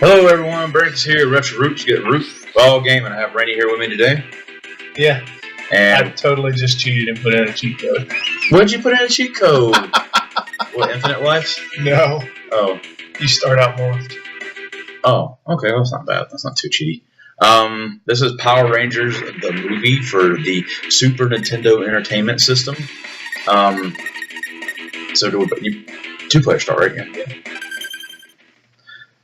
Hello everyone, Brenticuss here, RooTz, get Root ball game, and I have Rainey here with me today. Yeah, And I totally just cheated and put in a cheat code. what'd you put in a cheat code? What, infinite lives? No, Oh, you start out morphed. oh, okay, well, that's not bad. That's not too cheaty. This is Power Rangers, the movie for the Super Nintendo Entertainment System. So two-player start, right? Yeah.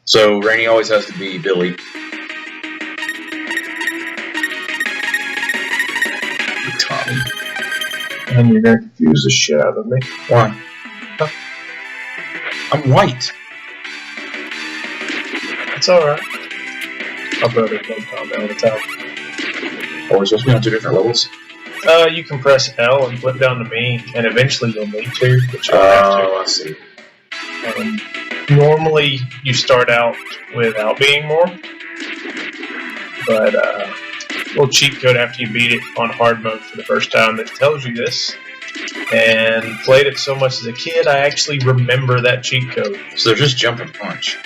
So Rainey always has to be Billy. Tommy. And you're going to confuse the shit out of me. Why? I'm white. It's alright. My brother played Tommy all the time. Are we supposed to be on two different levels? You can press L and flip down to me, and eventually you'll need to, but you don't have Oh, I see. to. Normally, you start out without being morphed, but little cheat code after you beat it on hard mode for the first time that tells you this. And played it so much as a kid, I actually remember that cheat code. So they're just jump and punch,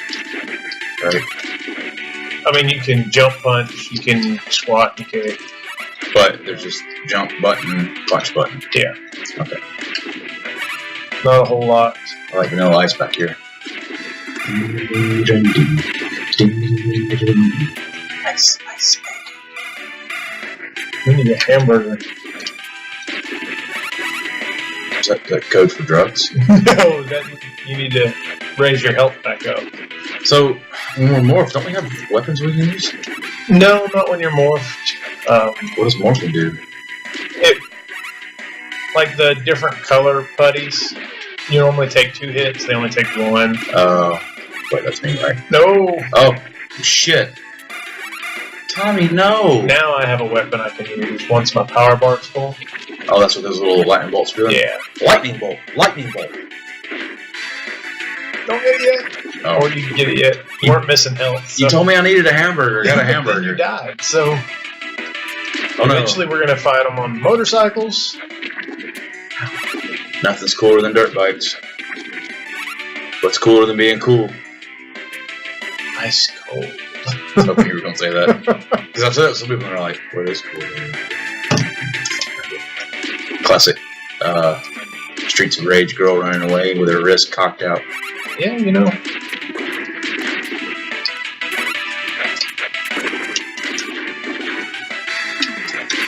right? I mean, you can jump punch, you can squat and kick. But they're just jump button, punch button. Yeah. Okay. Not a whole lot. I like Vanilla Ice back here. Ice, ice. We need a hamburger. Is that the code for drugs? No, you need to raise your health back up. So, when we're morphed, don't we have weapons we can use? No, not when you're morphed. What does morphing do? Like the different color putties, you normally take 2 hits, they only take 1. Wait, that's me, right? No! Oh, shit. Tommy, no! Now I have a weapon I can use once my power bar's full. Oh, that's what those little lightning bolts do? Yeah. Lightning bolt! Lightning bolt! Don't get it yet. Oh. Or you can get it yet. You weren't missing health. So. You told me I needed a hamburger. I got a hamburger. You died. So Oh, no. eventually we're going to fight them on motorcycles. Nothing's cooler than dirt bikes. What's cooler than being cool? Ice cold. I was hoping you were going to say that. Because I've said that, some people are like, what is cool? Classic. Streets of Rage girl running away with her wrist cocked out. Yeah, you know.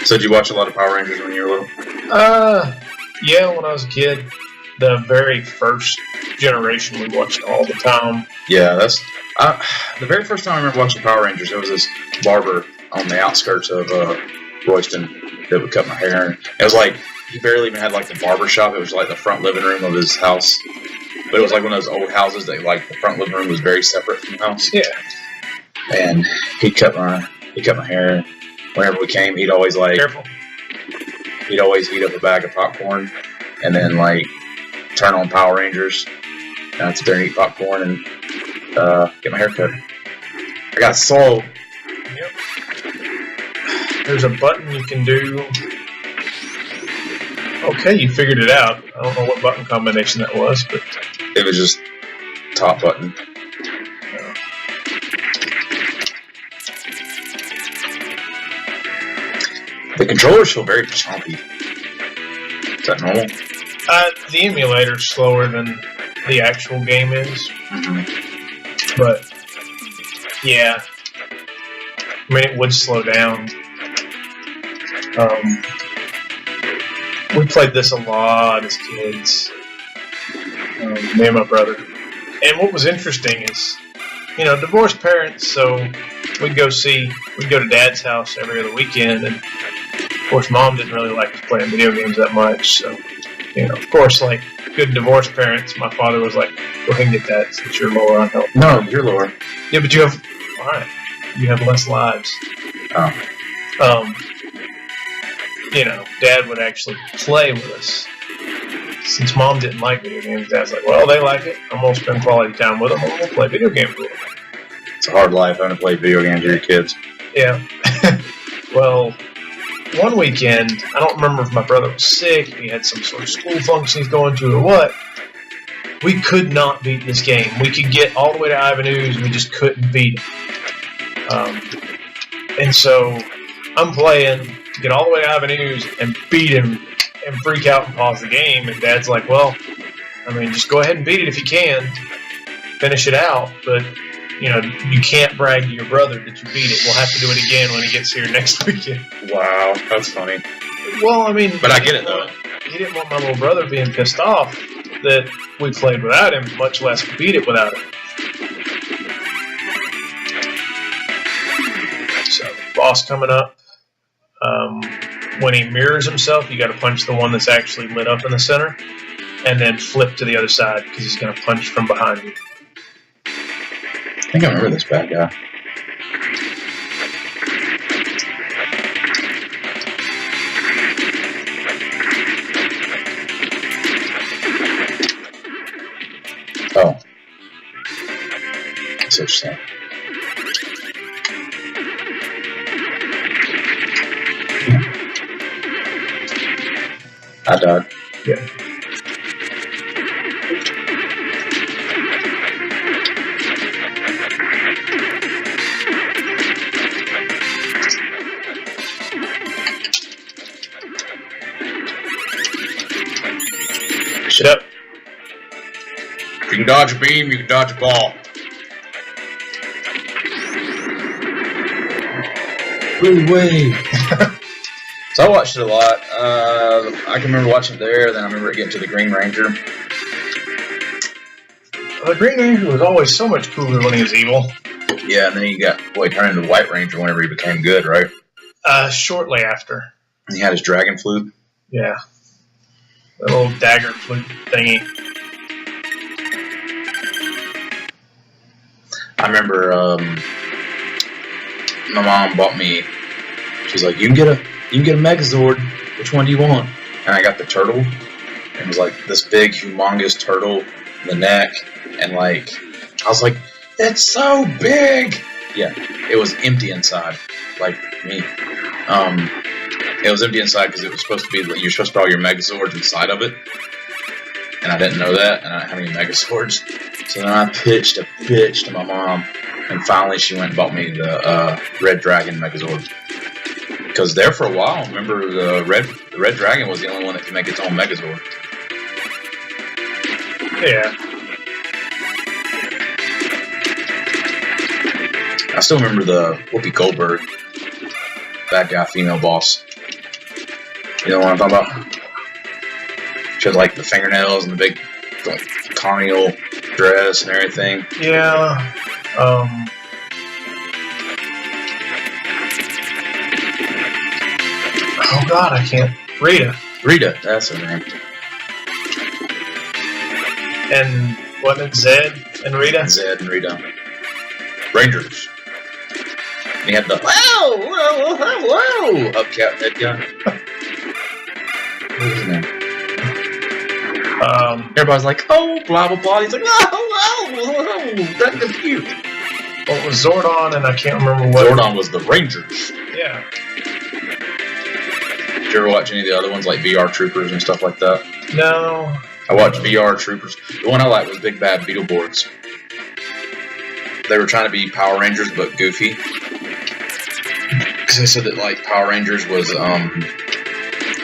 So did you watch a lot of Power Rangers when you were little? Yeah, when I was a kid. The very first generation we watched all the time. Yeah, that's... the very first time I remember watching Power Rangers, there was this barber on the outskirts of Royston that would cut my hair. And it was like, he barely even had like the barber shop. It was like the front living room of his house. But it was like one of those old houses that like the front living room was very separate from the house. Yeah. And he'd cut my hair. Whenever we came, he'd always like... Careful. He'd always heat up a bag of popcorn and then like turn on Power Rangers. And I'd sit there and eat popcorn and get my hair cut. I got soul. Yep. There's a button you can do. Okay, you figured it out. I don't know what button combination that was, but It was just top button. The controllers feel very chompy. Is that normal? the emulator's slower than the actual game is. Mm-hmm. But yeah, I mean it would slow down. We played this a lot as kids, me and my brother. And what was interesting is, you know, divorced parents, so we'd go to Dad's house every other weekend, and of course Mom didn't really like us playing video games that much, so, you know, of course, like good divorced parents, my father was like, go ahead and get that since you're lower on health. No, you're lower. Yeah, but you have less lives. Oh. You know, Dad would actually play with us. Since Mom didn't like video games, Dad's like, well, they like it. I'm going to spend quality time with them. I'm going to play video games with them. It's a hard life having to play video games with your kids. Yeah. Well, one weekend, I don't remember if my brother was sick, if he had some sort of school function he's going to or what, we could not beat this game. We could get all the way to Ivanhoe's, and we just couldn't beat him. And so I'm playing, get all the way to Ivanhoe's, and beat him, and freak out and pause the game. And Dad's like, well, I mean, just go ahead and beat it if you can. Finish it out, but you know, you can't brag to your brother that you beat it. We'll have to do it again when he gets here next weekend. Wow, that's funny. Well, I mean, but I get it though. He didn't want my little brother being pissed off that we played without him, much less beat it without him. So, boss coming up. When he mirrors himself, you got to punch the one that's actually lit up in the center, and then flip to the other side because he's going to punch from behind you. I think I remember this bad guy. Oh. That's what you're saying. I died. Yeah. Shut up. If you can dodge a beam, you can dodge a ball. Really way. So I watched it a lot. I can remember watching it there, then I remember getting to the Green Ranger. The Green Ranger was always so much cooler when he was evil. Yeah, and then he turned into White Ranger whenever he became good, right? Shortly after. And he had his dragon flute. Yeah. That little dagger flute thingy. I remember my mom bought me. She's like, "You can get a Megazord. Which one do you want?" And I got the turtle. And it was like this big, humongous turtle in the neck, and like I was like, "It's so big." Yeah, it was empty inside, like me. It was empty inside because it was supposed to be. You're supposed to put all your Megazords inside of it, and I didn't know that, and I didn't have any Megazords. So then I pitched a pitch to my mom, and finally she went and bought me the Red Dragon Megazord. Because there for a while, remember the Red Dragon was the only one that could make its own Megazord. Yeah. I still remember the Whoopi Goldberg bad guy female boss. You know what I'm talking about? She had like the fingernails and the big like carnival dress and everything. Yeah. Oh God, I can't. Rita, that's her name. And wasn't it Zed and Rita? Zed and Rita. Rangers. And he had the whoa upcat head guy. What was his name? Everybody's like, oh, blah blah blah. He's like, oh, that's cute. Well, it was Zordon, and I can't remember what. Zordon was the Rangers. Yeah. Did you ever watch any of the other ones like VR Troopers and stuff like that? No. I watched VR Troopers. The one I liked was Big Bad Beetleborgs. They were trying to be Power Rangers, but goofy. Because they said that like Power Rangers was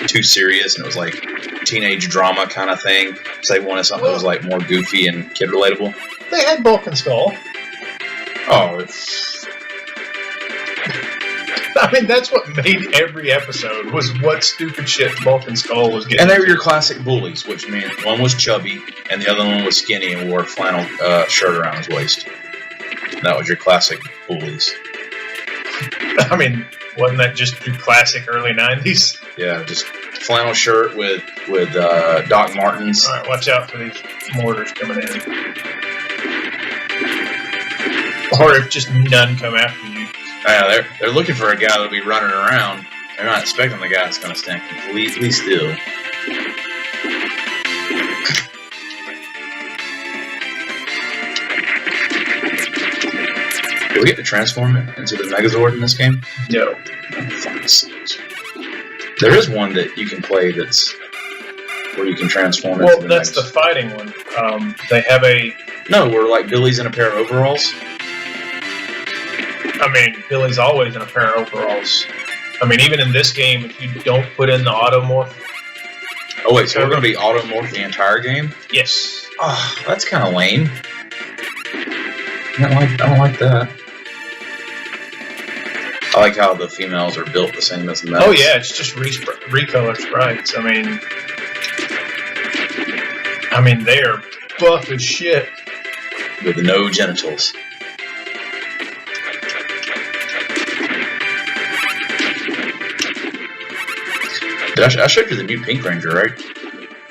too serious, and it was like teenage drama kind of thing. So they wanted something that was like more goofy and kid relatable. They had Bulk and Skull. Oh, I mean, that's what made every episode, was what stupid shit Bulk and Skull was getting. and they were your classic bullies, which meant one was chubby and the other one was skinny and wore a flannel shirt around his waist. That was your classic bullies. I mean, wasn't that just your classic early 90s? Yeah, just flannel shirt with Doc Martens. All right, watch out for these mortars coming in. Or if just none come after you. Yeah, they're looking for a guy that'll be running around. They're not expecting the guy that's going to stand completely still. Did we get to transform it into the Megazord in this game? No. There is one that you can play that's where you can transform Well, into the that's next. the fighting one. They have a. No, where like Billy's in a pair of overalls. I mean, Billy's always in a pair of overalls. I mean, even in this game, if you don't put in the automorph. Oh wait, so we're going to be automorph the entire game? Yes. Oh, that's kind of lame. I don't like that. I like how the females are built the same as the males. Oh yeah, it's just recolor sprites. I mean, they are buff as shit. With no genitals. I showed you the new Pink Ranger, right?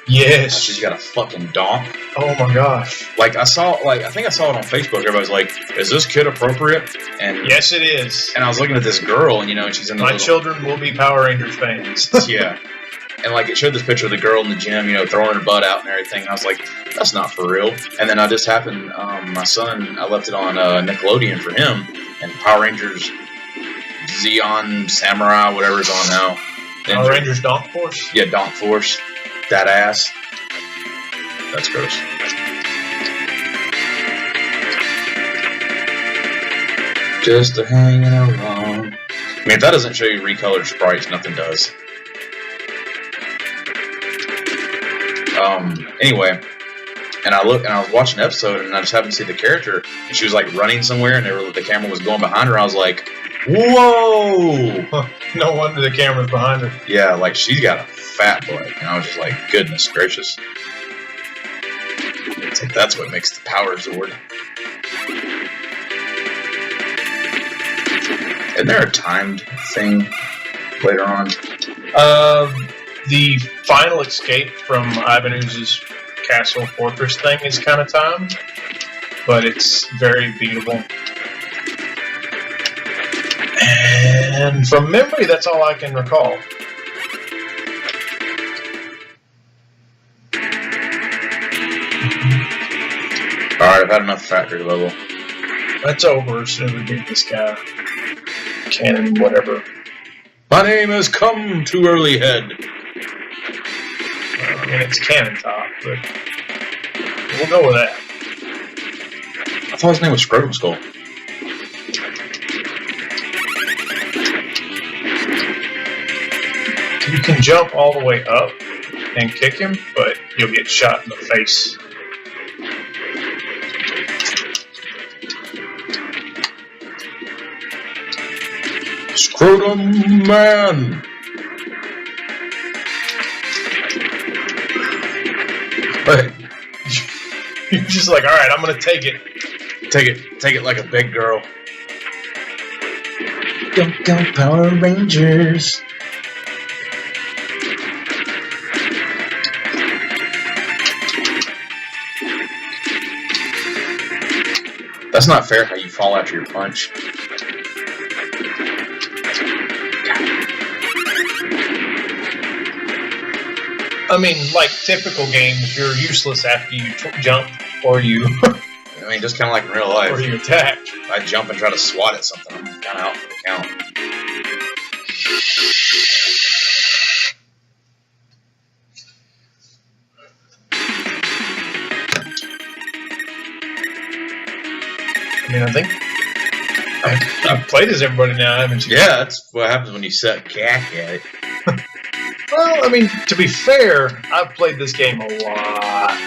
Yes. She's got a fucking donk. Oh my gosh. I think I saw it on Facebook. Everybody's like, "Is this kid appropriate?" And yes, it is. And I was looking at this girl, and and she's in the My children will be Power Rangers fans. Yeah. And it showed this picture of the girl in the gym, throwing her butt out and everything. And I was like, "That's not for real." And then I just happened, my son, I left it on Nickelodeon for him, and Power Rangers, Zeon, Samurai, whatever's on now. Power Rangers Donk Force. Yeah, Donk Force. That ass. That's gross. Just a hanging around. I mean, if that doesn't show you recolored sprites, nothing does. Anyway, and I was watching an episode, and I just happened to see the character, and she was running somewhere, and the camera was going behind her. I was like, "Whoa!" No wonder the camera's behind her. Yeah, she's got a fat butt, and I was just like, "Goodness gracious!" It's that's what makes the Power Zord. Isn't there a timed thing later on? The final escape from Ivan Ooze's castle fortress thing is kind of timed, but it's very beatable. And from memory, that's all I can recall. Alright, I've had enough factory level. That's over as soon as we beat this guy. Cannon, whatever. My name has come to Early Head. I mean, it's Cannon Top, but we'll go with that. I thought his name was Scrotum Skull. You can jump all the way up and kick him, but you'll get shot in the face. Scrotum Man! But You're just like, alright, I'm gonna take it. take it like a big girl. Go Power Rangers. That's not fair how you fall after your punch. I mean, like typical games, you're useless after you jump or you I mean, just kind of like in real life. or you attack. If I jump and try to swat at something, I'm kind of out for the count. I mean, I think I've played as everybody now, haven't you? Yeah, that's what happens when you set cack at it. Well, I mean, to be fair, I've played this game a lot.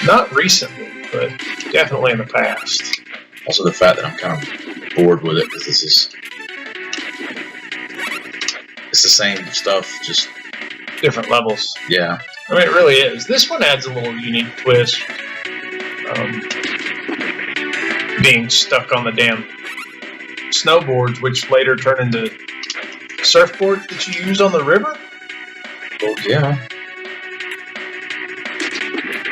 Not recently, but definitely in the past. Also, the fact that I'm kind of bored with it because it's the same stuff, just Different levels. yeah. I mean, it really is. This one adds a little unique twist. Being stuck on the damn snowboards, which later turn into surfboards that you use on the river. Well, yeah.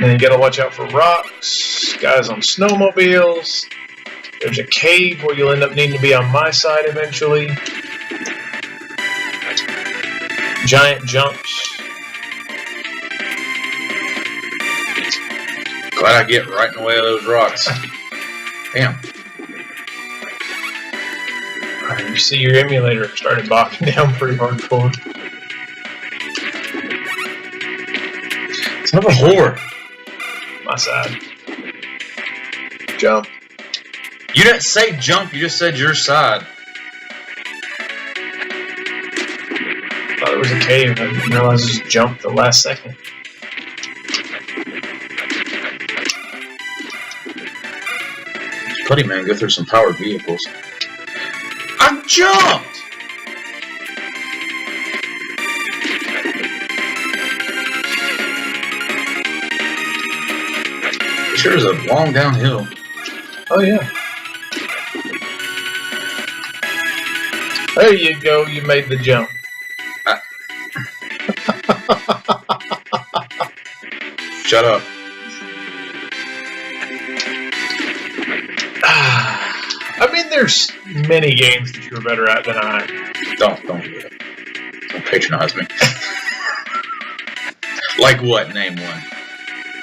And you gotta watch out for rocks, guys on snowmobiles. There's a cave where you'll end up needing to be on my side eventually. Giant jumps. Glad I get right in the way of those rocks. Damn. You see your emulator started bogging down pretty hardcore. Son of a whore. My side. Jump. You didn't say jump, you just said your side. Thought it was a cave. I didn't realize it just jumped the last second. Buddy, man, go through some powered vehicles. I jumped! Sure is a long downhill. Oh, yeah. There you go. You made the jump. Shut up. I mean, there's many games that you're better at than I. Don't do it. Don't patronize me. Like what? Name one.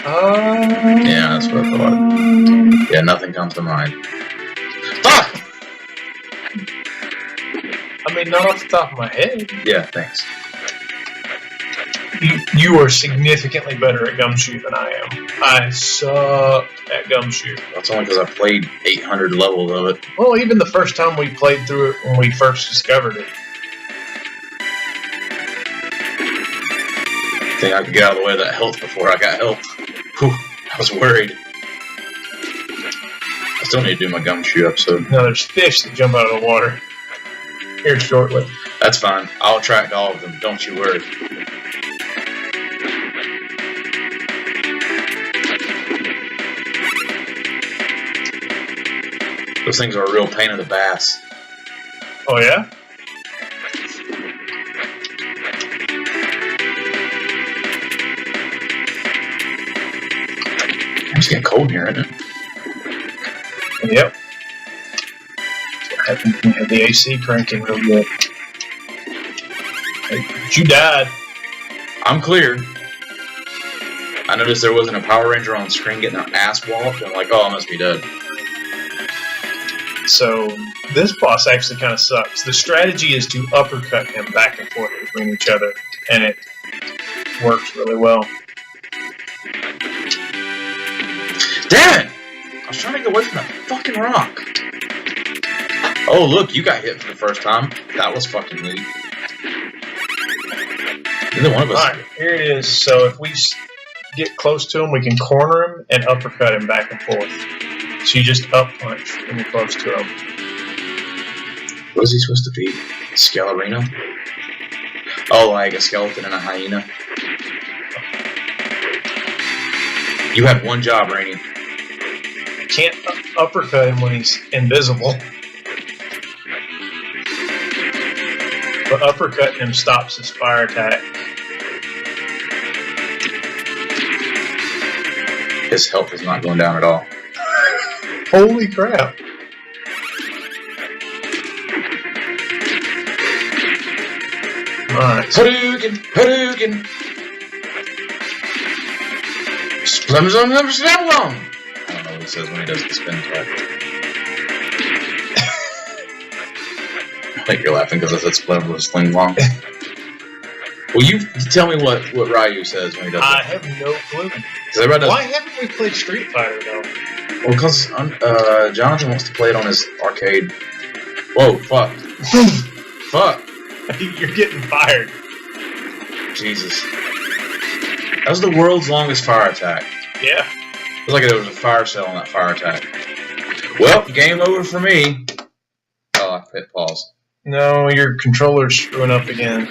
Yeah, that's what I thought. Yeah, nothing comes to mind. Fuck! I mean, not off the top of my head. Yeah, thanks. You are significantly better at Gumshoe than I am. I suck at Gumshoe. That's only because I played 800 levels of it. Well, even the first time we played through it when we first discovered it. I think I could get out of the way of that health before I got health. Whew, I was worried. I still need to do my Gumshoe episode. Now there's fish that jump out of the water here shortly. That's fine. I'll attract all of them. Don't you worry. Those things are a real pain in the bass. Oh, yeah? It's getting cold in here, isn't it? Yep. I think we had the AC cranking real good. But you died. I'm cleared. I noticed there wasn't a Power Ranger on screen getting an ass walloped. I'm like, oh, I must be dead. So this boss actually kind of sucks. The strategy is to uppercut him back and forth between each other, and it works really well. Damn it! I was trying to get away from that fucking rock. Oh, look, you got hit for the first time. That was fucking neat. Neither one of us. Alright, here it is. So if we get close to him, we can corner him and uppercut him back and forth. So you just up punch when you're close to him. What is he supposed to be? Skelerino? Oh, like a skeleton and a hyena? You had one job, Rainey. Can't uppercut him when he's invisible. But uppercutting him stops his fire attack. His health is not going down at all. Holy crap. Alright. Hadouken! Hadouken! Slam, slam, slam, slam, slam! I don't know what it says when he does the spin attack. I think you're laughing because I said splam with a sling long. Well, you tell me what Ryu says when he does I it. have no clue. Why haven't we played Street Fighter, though? Well, because Jonathan wants to play it on his arcade. Whoa, fuck. Fuck. You're getting fired. Jesus. That was the world's longest fire attack. Yeah. It was like there was a fire cell on that fire attack. Well, game over for me. Oh, I hit pause. No, your controller's screwing up again.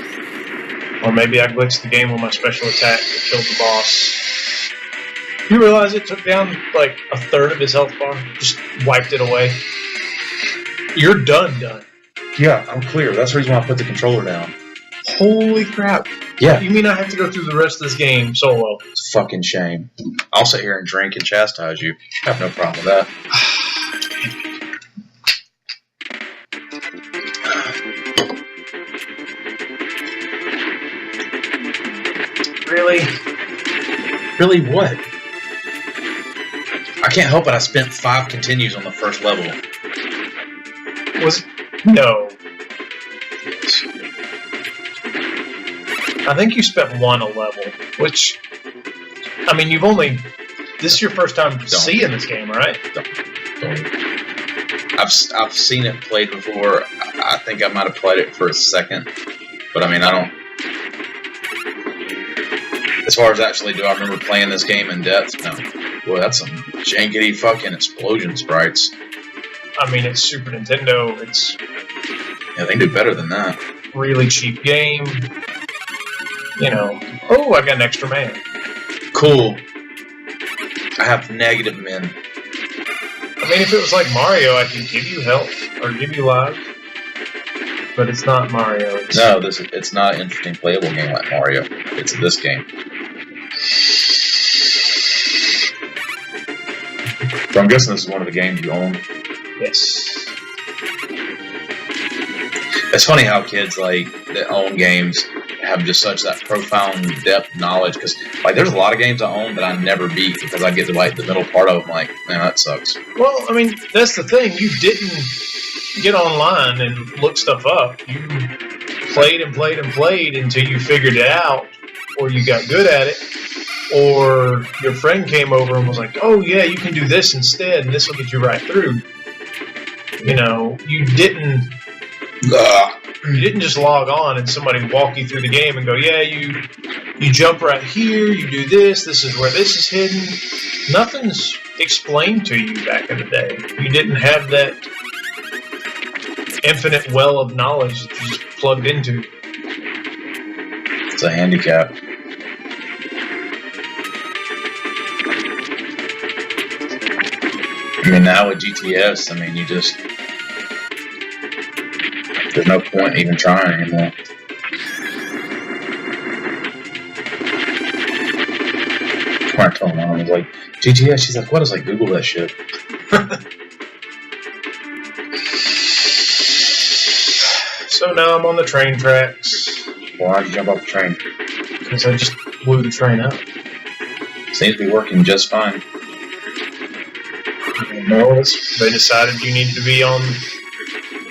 Or maybe I glitched the game with my special attack that killed the boss. You realize it took down like a third of his health bar? Just wiped it away. You're done. Yeah, I'm clear. That's the reason why I put the controller down. Holy crap. Yeah. You mean I have to go through the rest of this game solo? It's a fucking shame. I'll sit here and drink and chastise you. I have no problem with that. Really? Really what? I can't help it. I spent 5 continues on the first level. No. I think you spent 1 a level, which I mean, this is your first time seeing this game, right? Don't. I've seen it played before. I think I might have played it for a second, but I mean, I don't. As far as actually, do I remember playing this game in depth? No. Boy, that's some jankety fucking explosion sprites. I mean, it's Super Nintendo. Yeah, they do better than that. Really cheap game. You know. Oh, I got an extra man. Cool. I have negative men. I mean, if it was like Mario, I could give you health or give you lives. But it's not Mario. No, it's not an interesting playable game like Mario. It's this game. So I'm guessing this is one of the games you own. Yes. It's funny how kids that own games have just such that profound depth knowledge, because there's a lot of games I own that I never beat because I get to the middle part of them man, that sucks. Well, I mean, that's the thing. You didn't get online and look stuff up. You played and played and played until you figured it out, or you got good at it, or your friend came over and was like, oh yeah, you can do this instead and this will get you right through. You didn't just log on and somebody walk you through the game and go, yeah, you jump right here, you do this is where this is hidden. Nothing's explained to you back in the day. You didn't have that infinite well of knowledge that you just plugged into. It's a handicap. I mean, now with GTS, there's no point even trying anymore. I told Mom, I was like, GTS? She's like, what? I was like, Google that shit. So now I'm on the train tracks. Why'd you jump off the train? Because I just blew the train up. Seems to be working just fine. No, they decided you need to be on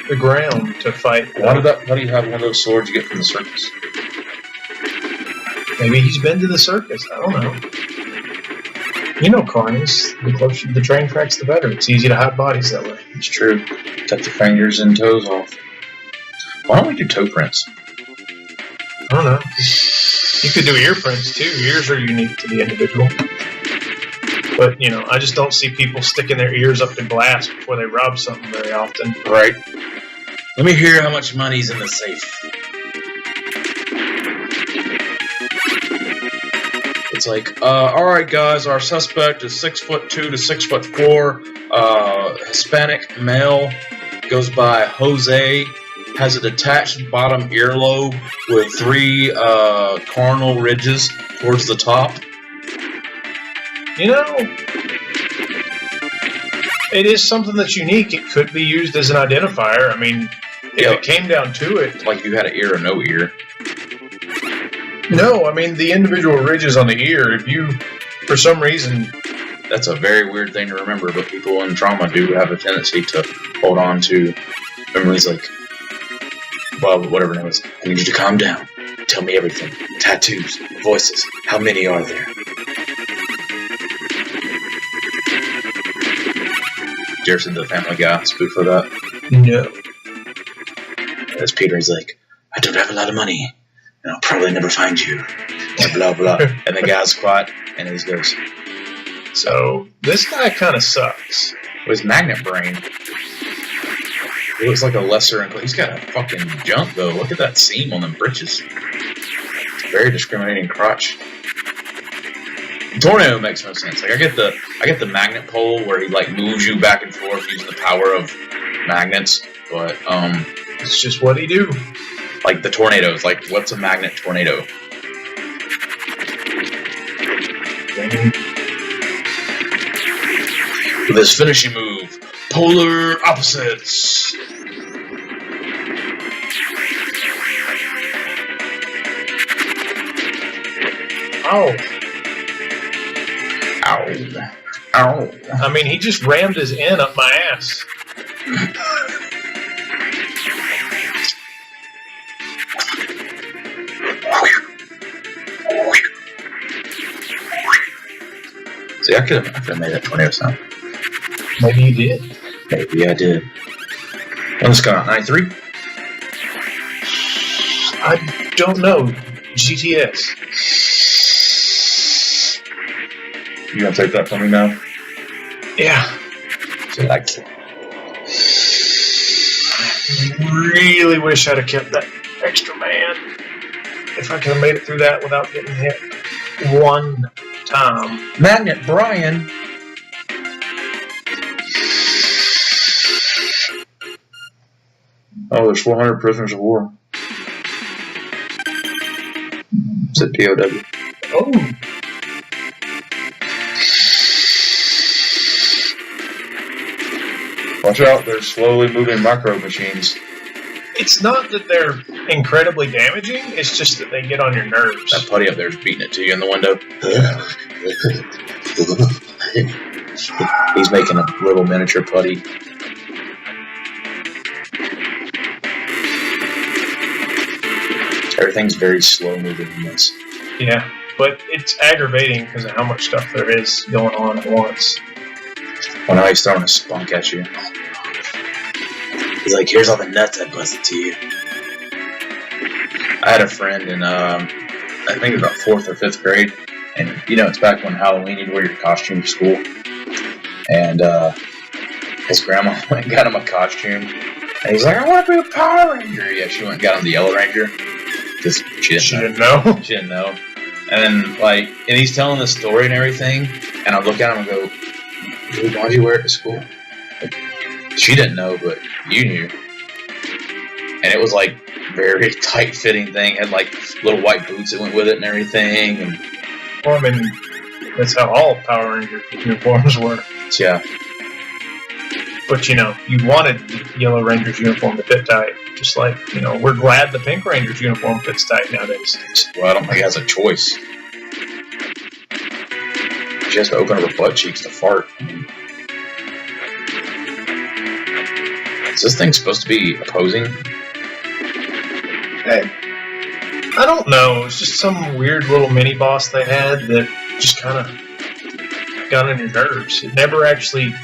the ground to fight. Why do you have one of those swords you get from the circus? Maybe he's been to the circus. I don't know. You know, carnies. The closer to the train tracks, the better. It's easy to hide bodies that way. It's true. Cut the fingers and toes off. Why don't we do toe prints? I don't know. You could do ear prints too. Ears are unique to the individual. But, I just don't see people sticking their ears up to glass before they rob something very often. Right. Let me hear how much money's in the safe. It's like, alright guys, our suspect is 6'2" to 6'4", Hispanic male, goes by Jose, has a detached bottom earlobe with 3 coronal ridges towards the top. It is something that's unique. It could be used as an identifier. I mean, if it came down to it. Like you had an ear or no ear. No, I mean, the individual ridges on the ear, if you, for some reason. That's a very weird thing to remember, but people in trauma do have a tendency to hold on to memories like, well, whatever it was. I need you to calm down. Tell me everything. Tattoos, voices. How many are there? Did you ever see the Family Guy spoof for that? No. As Peter, he's like, I don't have a lot of money, and I'll probably never find you. And blah, blah. And the guy's quiet, and he goes, so, this guy kind of sucks. With his magnet brain. He looks like a lesser... He's got a fucking jump, though. Look at that seam on them britches. It's a very discriminating crotch. Tornado makes no sense. Like I get the magnet pole where he moves you back and forth using the power of magnets, but it's just what he do. Like the tornadoes. Like what's a magnet tornado? With his finishing move, polar opposites. Oh. Ow. Ow. I mean, he just rammed his N up my ass. See, I could have made that tornado sound. Maybe you did. Maybe I did. Let's go on 93. I don't know. GTS. You gonna take that from me now? Yeah. So like, Really wish I'd have kept that extra man. If I could have made it through that without getting hit one time. Magnet Brian. Oh, there's 400 prisoners of war. Said POW. Oh. Watch out, they're slowly moving micro machines. It's not that they're incredibly damaging, it's just that they get on your nerves. That putty up there is beating it to you in the window. He's making a little miniature putty. Everything's very slow moving in this. Yeah, but it's aggravating because of how much stuff there is going on at once. Well, now he's throwing a spunk at you. He's like, here's all the nuts I busted to you. I had a friend in, I think it was about 4th or 5th grade. And, you know, it's back when Halloween, you'd wear your costume to school. And his grandma went and got him a costume. And he's like, I want to be a Power Ranger. Yeah, she went and got him the Yellow Ranger. Because she didn't know. She didn't know. And then, like, and he's telling the story and everything. And I look at him and go, dude, why'd you wear it to school? Like, she didn't know, but you knew. And it was like very tight fitting thing. Had like little white boots that went with it and everything. And Well, I mean, that's how all Power Ranger uniforms were. yeah. But, you know, you wanted the Yellow Ranger's uniform to fit tight. Just like, you know, we're glad the Pink Ranger's uniform fits tight nowadays. Well, I don't think he has a choice. She has to open up her butt cheeks to fart. Is this thing supposed to be opposing? Hey, I don't know. It's just some weird little mini boss they had that just kind of got on your nerves. It never actually...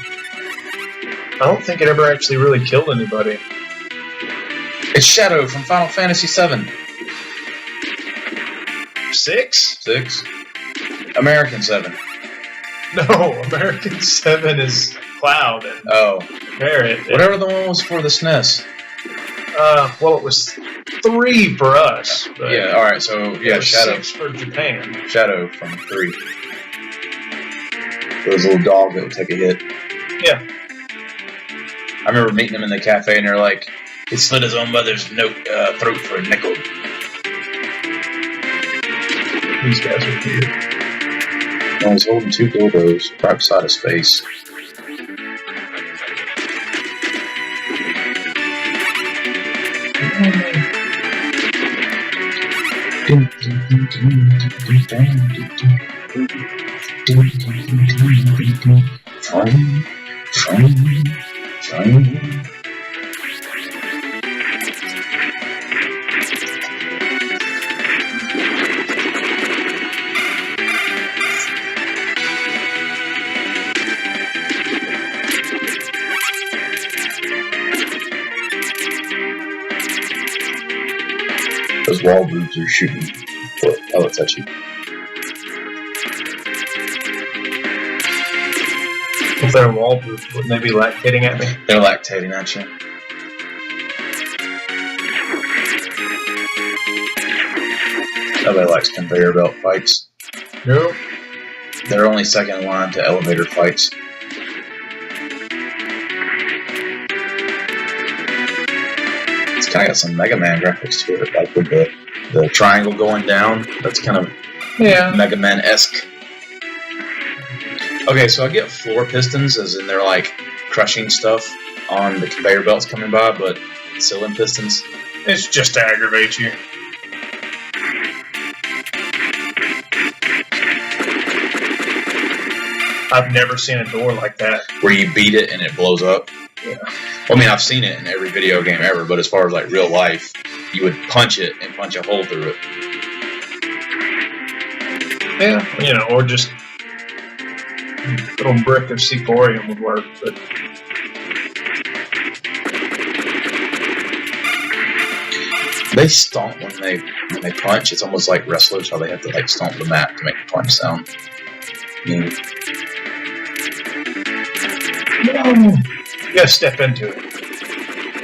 I don't think it ever actually really killed anybody. It's Shadow from Final Fantasy VII. 6? 6. American 7. No, American 7 is Cloud and Oh. Barret. Whatever the one was for the SNES. Well, it was 3 for us. But Yeah, alright, so, yeah, it was Shadow. 6 for Japan. Shadow from 3. There was a little dog that would take a hit. Yeah. I remember meeting him in the cafe, and they're like, he slit his own mother's throat for a nickel. These guys are weird. And he's holding 2 dildos right beside his face. Those wall boobs are shooting pellets at you. If they're wall boobs, wouldn't they be lactating at me? They're lactating at you. Nobody likes conveyor belt fights. No. They're only second in line to elevator fights. It's kind of got some Mega Man graphics to it, like with the triangle going down. That's kind of Mega Man-esque. Okay, so I get floor pistons, as in they're like crushing stuff on the conveyor belts coming by, but cylinder pistons. It's just to aggravate you. I've never seen a door like that. Where you beat it and it blows up. Yeah. Well, I mean, I've seen it in every video game ever, but as far as like real life, you would punch it and punch a hole through it. Yeah, you know, or just little brick of Cecorium would work, but they stomp when they punch. It's almost like wrestlers, how they have to like stomp the mat to make the punch sound. no, you gotta step into it.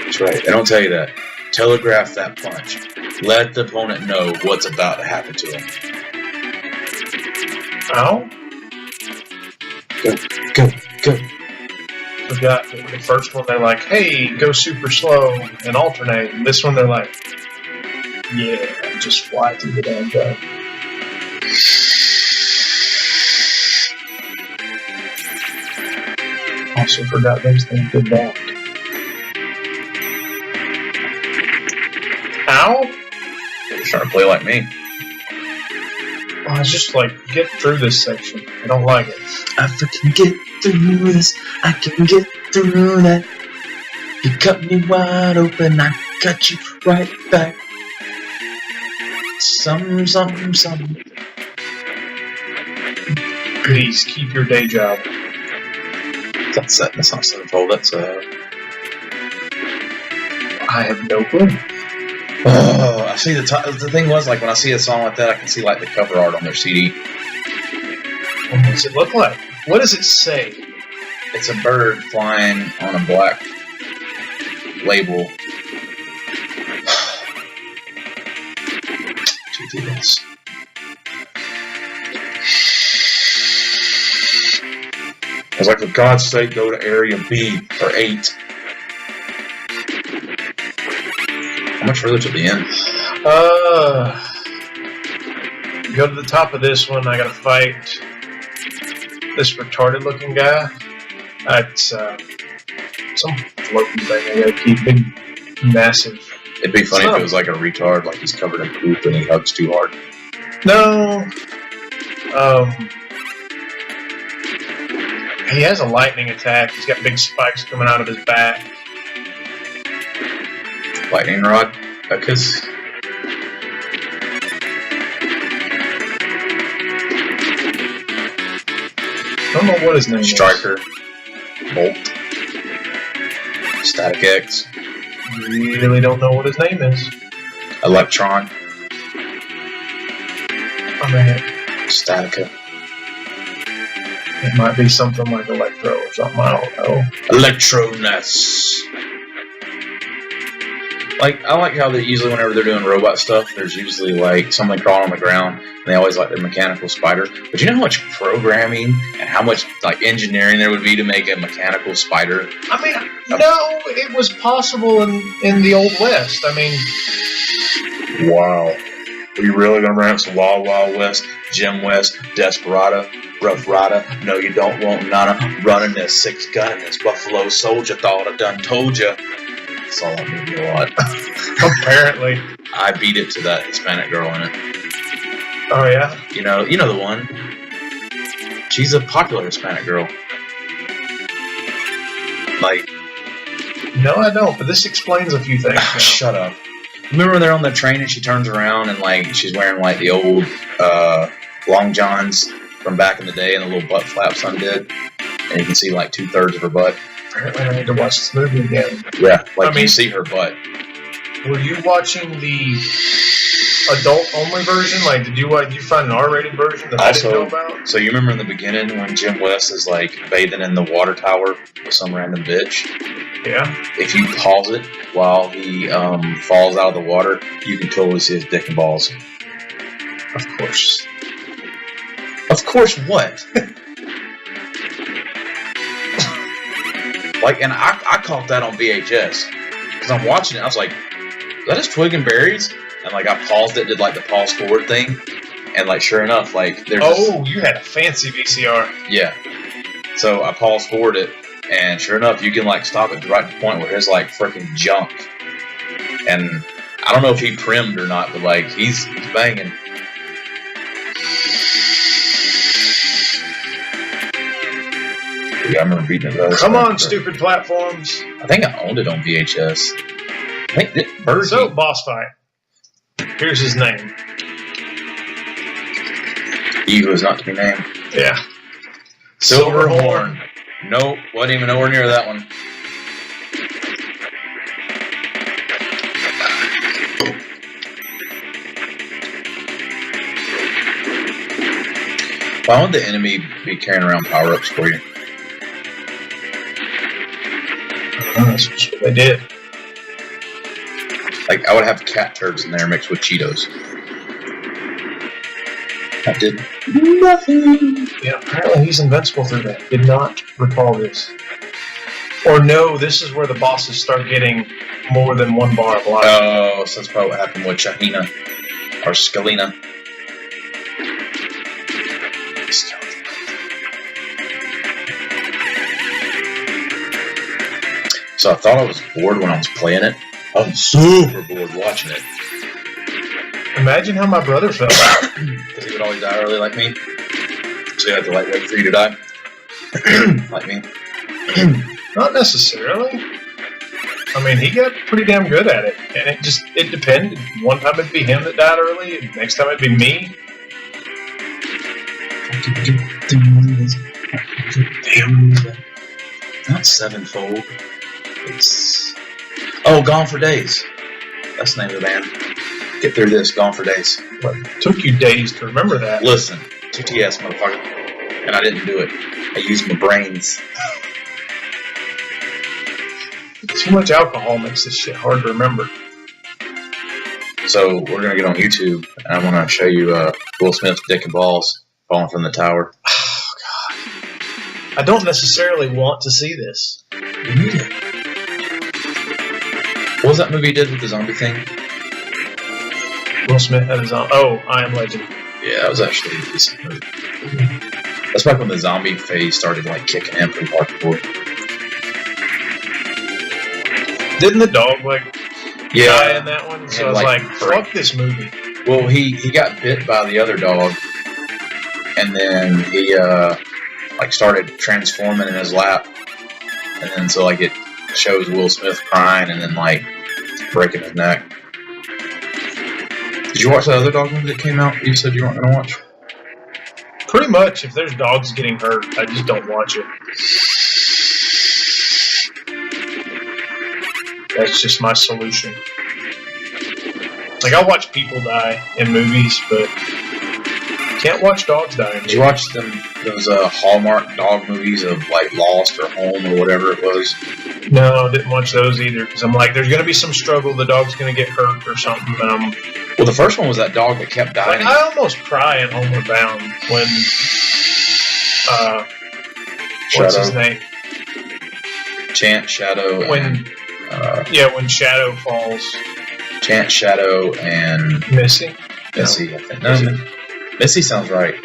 That's right. They don't tell you that. Telegraph that punch. Let the opponent know what's about to happen to him. Ow. Go. We got the first one, they're like, hey, go super slow and alternate. And this one, they're like, yeah, just fly through the damn gun. Also forgot those things did that. Ow! You're trying to play like me. I was just like, get through this section. I don't like it. I freaking get through this. I can get through that. You cut me wide open. I cut you right back. Something. Please keep your day job. That's not Centerfold. That's I have no clue. Oh, I see the thing was like when I see a song like that, I can see like the cover art on their CD. What does it look like? What does it say? It's a bird flying on a black label. GTS. I was like, for God's sake, go to area B or 8. How much further to the end? Go to the top of this one. I gotta fight this retarded looking guy. It's some floating thing I gotta keep. Big, massive. It'd be funny if it was like a retard, like he's covered in poop and he hugs too hard. No. He has a lightning attack. He's got big spikes coming out of his back. Lightning rod? Because I don't know what his name Striker. Bolt. Static X. is. Really don't know what his name is. Electron. I mean, Statica. it might be something like RehTro or something. I don't know. Electroness. Like, I like how they usually, whenever they're doing robot stuff, there's usually like something crawling on the ground, and they always like the mechanical spider. But you know how much programming and how much like engineering there would be to make a mechanical spider? I mean, no, it was possible in the Old West. I mean, Wow. Are you really gonna bring up some Wild Wild West, Jim West, Desperado, Rough Rider? No, you don't want none. Running this 6-gun, this Buffalo Soldier. Thought I done told ya. That's all that movie a lot. apparently. I beat it to that Hispanic girl in it. Oh yeah. You know the one. She's a popular Hispanic girl. Like, No, I don't. But this explains a few things. Now. shut up. Remember when they're on the train and she turns around and like she's wearing like the old long johns from back in the day and the little butt flaps undid, and you can see like 2/3 of her butt. Apparently, I need to watch this movie again. Yeah, like I mean- you see her butt. Were you watching the adult-only version? Like, did you find an R-rated version that I didn't know about? So you remember in the beginning when Jim West is like bathing in the water tower with some random bitch? Yeah. If you pause it while he falls out of the water, you can totally see his dick and balls. Of course. Of course, what? Like, and I caught that on VHS because I'm watching it. I was like, "Is that his twig and berries?" And like, I paused it, did like the pause forward thing, and like, sure enough, like there's. Oh, you had a fancy VCR. Yeah. So I paused forward it, and sure enough, you can like stop at the right point where his like freaking junk. And I don't know if he primmed or not, but like he's banging. Yeah, I remember beating it. Come on, stupid platforms. I think I owned it on VHS. I think Birdie. So, boss fight. Here's his name. He who is not to be named. Yeah. Silverhorn. Nope, wasn't even nowhere near that one. Why would the enemy be carrying around power-ups for you? That's just what they did. Like, I would have cat turds in there mixed with Cheetos. That did nothing. Yeah, apparently he's invincible through that. Did not recall this. Or no, this is where the bosses start getting more than one bar of life. Oh, so that's probably what happened with Shahina. Or Scalina. So I thought I was bored when I was playing it. I was super bored watching it. Imagine how my brother felt. Because he would always die early like me. So you had to like wait for you to die. Like me. Not necessarily. I mean, he got pretty damn good at it. And it depended. One time it'd be him that died early, and next time it'd be me. Damn. Not sevenfold. It's... Oh, Gone for Days. That's the name of the band. Get through this, Gone for Days. What, took you days to remember that. Listen, TTS, motherfucker. And I didn't do it. I used my brains. Too much alcohol makes this shit hard to remember. So, we're going to get on YouTube, and I want to show you Will Smith's dick and balls falling from the tower. Oh, God. I don't necessarily want to see this. You need it. What was that movie he did with the zombie thing? Will Smith had his own. Oh, I Am Legend. Yeah, that was actually a decent movie. That's back when the zombie phase started like kicking in pretty hardcore. Didn't the dog like die in that one? So I was like, fuck this movie. Well, he got bit by the other dog, and then he like started transforming in his lap, and then so like it shows Will Smith crying and then like breaking his neck. Did you watch that other dog movie that came out? You said you weren't gonna watch. Pretty much, if there's dogs getting hurt, I just don't watch it. That's just my solution. Like, I watch people die in movies, but can't watch dogs die in movies. Did you watch those Hallmark dog movies of like Lost or Home or whatever it was? No, I didn't watch those either, because I'm like, there's going to be some struggle, the dog's going to get hurt or something. Well, the first one was that dog that kept dying. Like, I almost cry in Homeward Bound when, what's his name? Chance, Shadow, when Shadow falls. Chance, Shadow, and Missy, I think. No, Missy sounds right.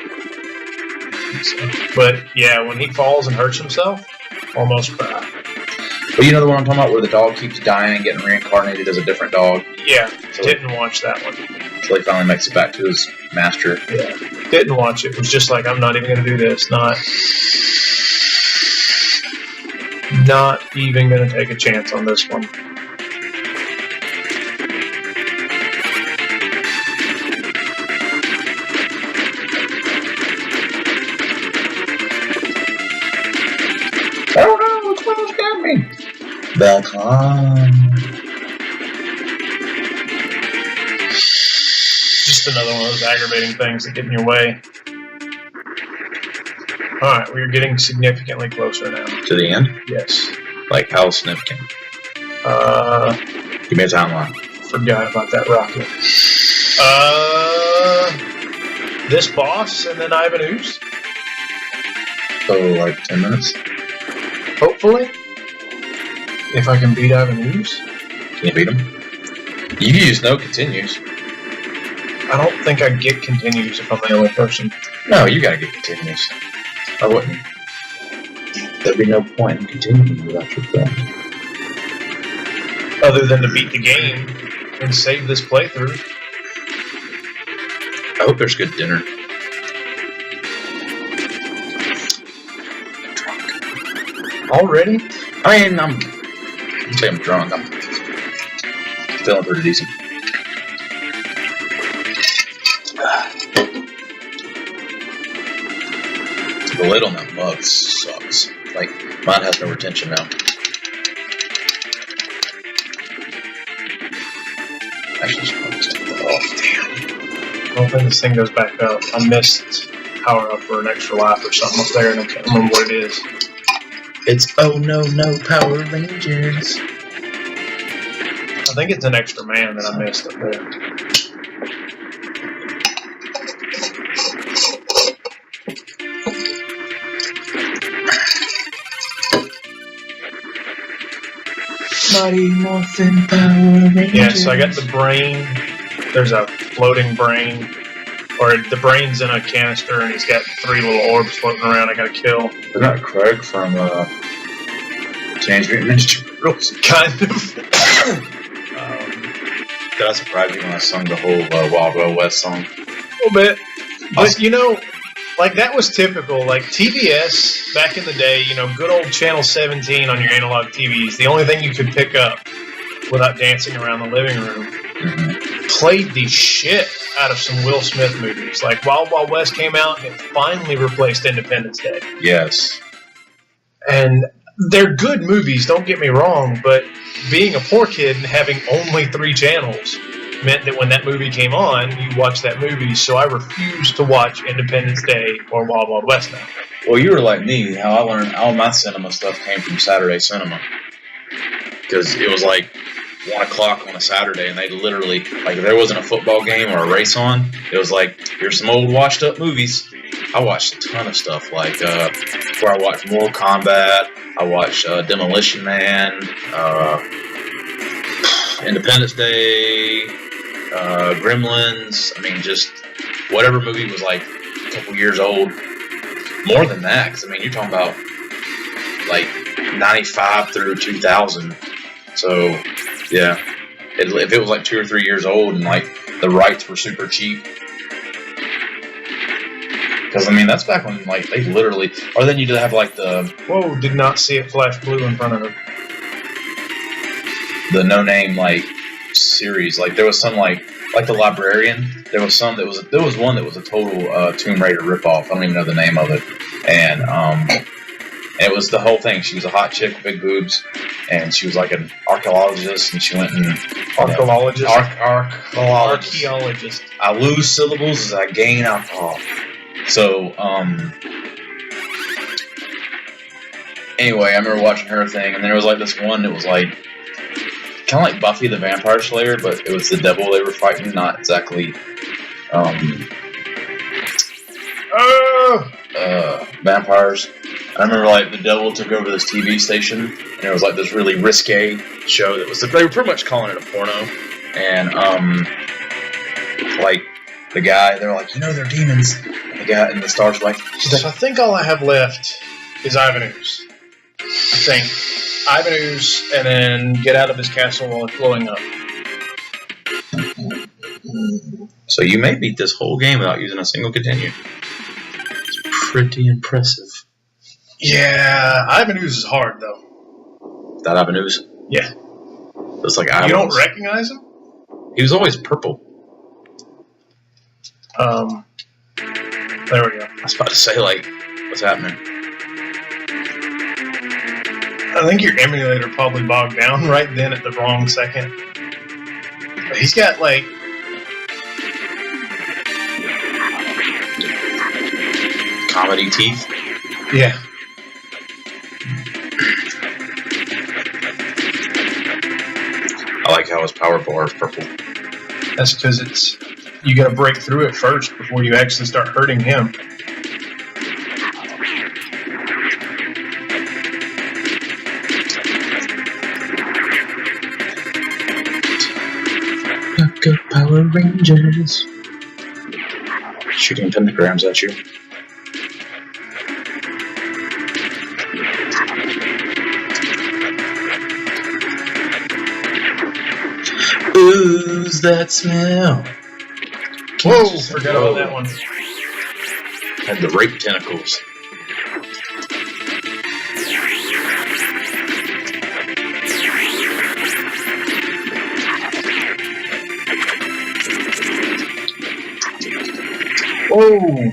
But yeah, when he falls and hurts himself, almost cry. But you know the one I'm talking about, where the dog keeps dying and getting reincarnated as a different dog. Yeah, so didn't watch that one. So he finally makes it back to his master. Yeah, didn't watch it. Was just like, I'm not even going to do this. Not even going to take a chance on this one. Oh no, which one's got me? Back on. Just another one of those aggravating things that get in your way. Alright, we're getting significantly closer now. To the end? Yes. Like how significant? Give me a timeline. Forgot about that rocket. This boss and then Ivan Ooze? So like 10 minutes? Hopefully. If I can beat Ivan Ooze. Can you beat him? You can use no continues. I don't think I get continues if I'm the only person. No, you gotta get continues. I wouldn't. There'd be no point in continuing without your friend. Other than to beat the game and save this playthrough. I hope there's good dinner. Already? I mean, I'm drunk. I'm feeling pretty decent. The lid on that mug sucks. Like, mine has no retention now. Actually, just probably take that off. Damn. I don't think this thing goes back up. I missed power up for an extra life or something up there, and I can't remember what it is. It's oh no Power Rangers. I think it's an extra man that I missed up there. Mighty Morphin Power Rangers. Yeah, so I got the brain. There's a floating brain. Or the brain's in a canister and he's got 3 little orbs floating around I gotta kill. Isn't that Craig from Teenage Mutant Ninja Turtles? Kind of. Did I surprise you when I sung the whole Wild Wild West song? A little bit. But, you know, like, that was typical. Like, TBS, back in the day, you know, good old Channel 17 on your analog TVs, the only thing you could pick up without dancing around the living room, played the shit out of some Will Smith movies. Like, Wild Wild West came out, and it finally replaced Independence Day. Yes. And they're good movies, don't get me wrong, but being a poor kid and having only 3 channels meant that when that movie came on, you watched that movie, so I refused to watch Independence Day or Wild Wild West now. Well, you were like me. How I learned all my cinema stuff came from Saturday cinema. Because it was like 1 o'clock on a Saturday, and they literally, like, if there wasn't a football game or a race on, it was like, here's some old washed up movies. I watched a ton of stuff, like, where I watched Mortal Kombat, I watched Demolition Man, Independence Day, Gremlins. I mean, just whatever movie was like a couple years old. More than that, because I mean, you're talking about like 95 through 2000. So, yeah, if it was like 2 or 3 years old and like the rights were super cheap. Because, I mean, that's back when, like, they literally... Or then you did have, like, the... Whoa, did not see it flash blue in front of her. The no-name, like, series. Like, there was some, like The Librarian. There was some that was... There was one that was a total Tomb Raider ripoff. I don't even know the name of it. And, it was the whole thing. She was a hot chick with big boobs. And she was, like, an archaeologist. And she went and... Archaeologist? Archaeologist. I lose syllables as I gain alcohol. So, anyway, I remember watching her thing, and there was like this one that was like kind of like Buffy the Vampire Slayer, but it was the devil they were fighting, not exactly vampires. I remember like the devil took over this TV station, and it was like this really risque show that was, they were pretty much calling it a porno, and like the guy, they're like, you know, they're demons. The guy and the stars were like, so I think all I have left is Ivan Ooze. I think Ivan Ooze, and then get out of his castle while it's blowing up. So you may beat this whole game without using a single continue. It's pretty impressive. Yeah, Ivan Ooze is hard though. That Ivan Ooze? Yeah. It's like you don't recognize him? He was always purple. There we go. I was about to say, like, what's happening? I think your emulator probably bogged down right then at the wrong second. But he's got, like... comedy teeth? Yeah. I like how his power bar is purple. That's because it's... You gotta break through it first before you actually start hurting him. Good Power Rangers. Shooting pentagrams at you. Ooze that smell. Whoa, forgot about that one. Had the rape tentacles. Whoa.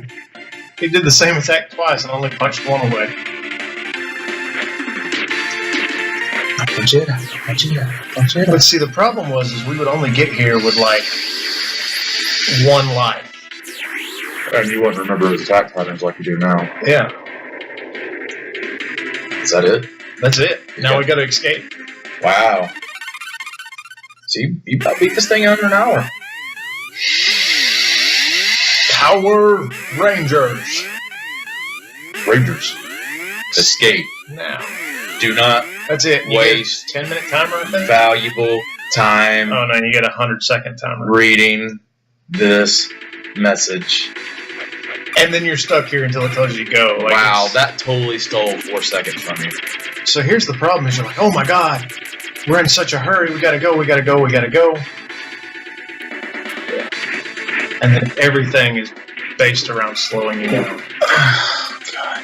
He did the same attack twice and only punched one away. Vegeta. But see, the problem was is we would only get here with like one life. And you wouldn't remember his attack patterns like you do now. Yeah. Is that it? That's it. Now we got to escape. Wow. So you about beat this thing in under an hour. Power Rangers. Rangers. Escape. Now. Do not That's it. You waste 10-minute timer, I think? valuable time Oh, no, you get a 100-second timer. reading this message. And then you're stuck here until it tells you to go. Like Wow, that totally stole 4 seconds from you. So here's the problem is you're like, oh my god, we're in such a hurry, we gotta go. And then everything is based around slowing you down. Oh, God.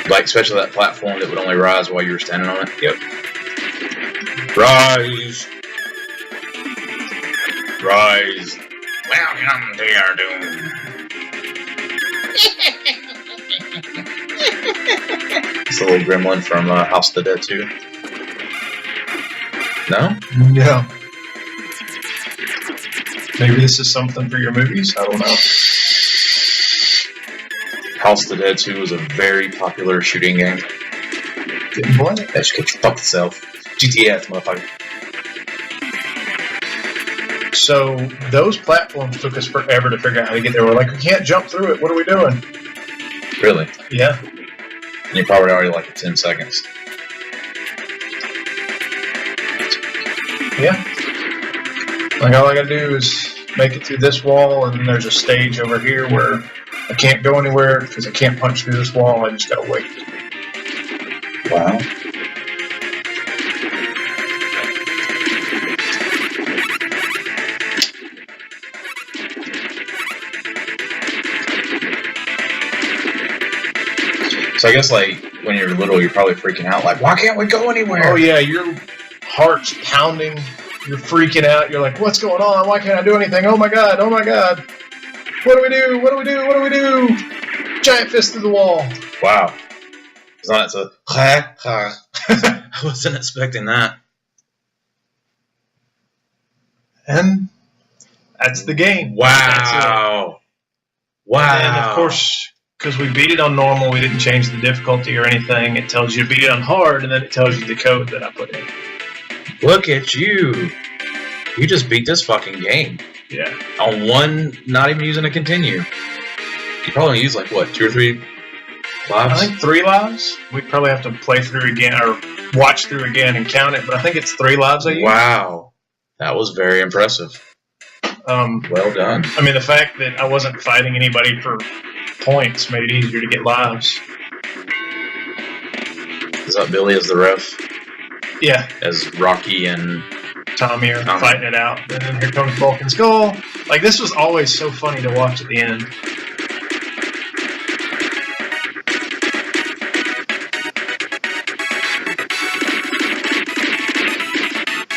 Like, especially that platform that would only rise while you were standing on it. Yep. Rise. Rise. Welcome to your doom. It's the little gremlin from House of the Dead 2. No? Yeah. Maybe this is something for your movies? I don't know. House of the Dead 2 was a very popular shooting game. Didn't play it. That should fuck itself. GTS, motherfucker. So those platforms took us forever to figure out how to get there. We're like, we can't jump through it. What are we doing? Really? Yeah. And you're probably already like at 10 seconds. Yeah. Like all I gotta do is make it through this wall, and then there's a stage over here where I can't go anywhere because I can't punch through this wall. I just gotta wait. Wow. So I guess like when you're little, you're probably freaking out, like, why can't we go anywhere? Oh yeah, your heart's pounding. You're freaking out. You're like, what's going on? Why can't I do anything? Oh my god! Oh my god! What do we do? What do we do? What do we do? Giant fist through the wall. Wow. It's not so. I wasn't expecting that. And that's the game. Wow. Wow. And of course, because we beat it on normal, we didn't change the difficulty or anything. It tells you to beat it on hard, and then it tells you the code that I put in. Look at you. You just beat this fucking game. Yeah. On one, not even using a continue. You probably use like, what, 2 or 3 lives? I think 3 lives. We'd probably have to play through again, or watch through again and count it, but I think it's 3 lives I use. Wow. That was very impressive. Well done. I mean, the fact that I wasn't fighting anybody for points made it easier to get lives. Is that Billy as the ref? Yeah. As Rocky and Tommy are fighting it out. And then here comes Vulcan Skull. Like, this was always so funny to watch at the end.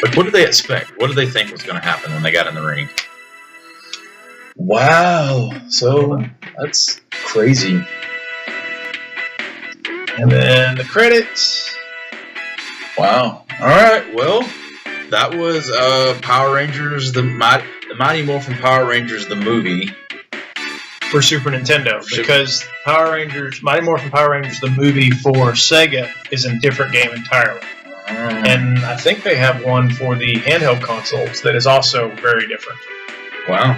Like, what did they expect? What did they think was going to happen when they got in the ring? Wow. So, that's crazy. And then the credits. Wow. All right. Well, that was Power Rangers, the Mighty Morphin Power Rangers, the movie. For Super Nintendo. Because Power Rangers, Mighty Morphin Power Rangers, the movie for Sega, is a different game entirely. And I think they have one for the handheld consoles that is also very different. Wow.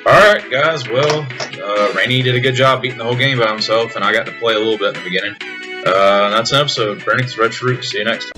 Alright, guys. Well, Rainey did a good job beating the whole game by himself, and I got to play a little bit in the beginning. That's an episode. Brenticuss, RehTro. See you next time.